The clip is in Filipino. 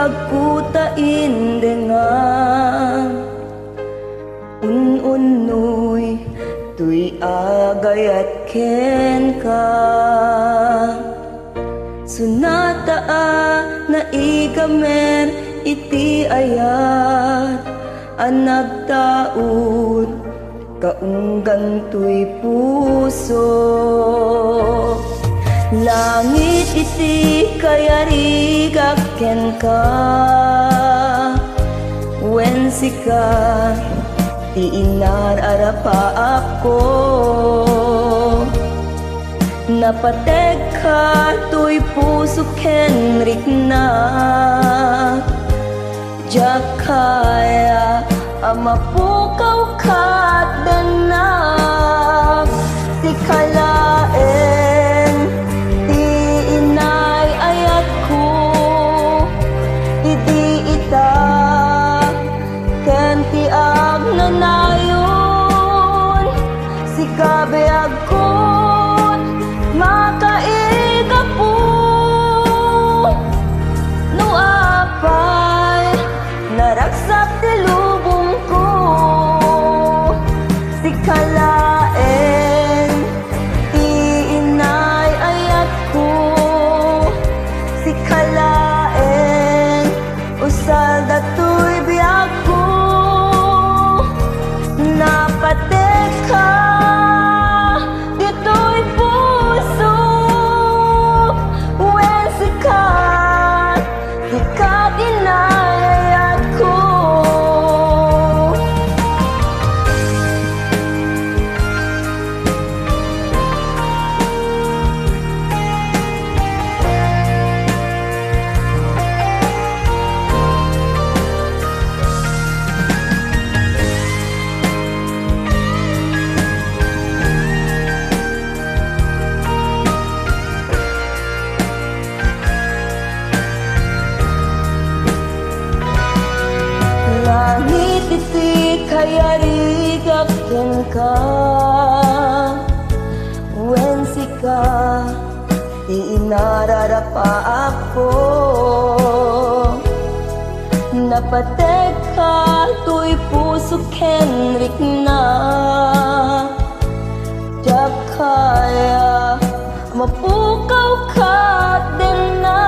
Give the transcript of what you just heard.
agkutain dengan un-unoy tuy agayat ken ka sunata na igamer iti ayat anagtaud kaunggan tuy puso langit iti kayarigak ken ka wen sika ti inar arapa ako napatek ka tuy puso ken rikna jakaya amapukaw kat danak ti kalaen ti inay ayat ko idi ita ken ti agnanayon si kabe agkon makaigapu no apay naragsak ti lubong ko si kalaen ti inay ayat ko si kalaen usal datoy biag ko napatek ka dito'y puso wen sikat sikat inayat ko langit iti kayarigak ken ka wen sika ti inararapa ako napatek ka tuy puso ken rikna jakaya mapukaw ka din na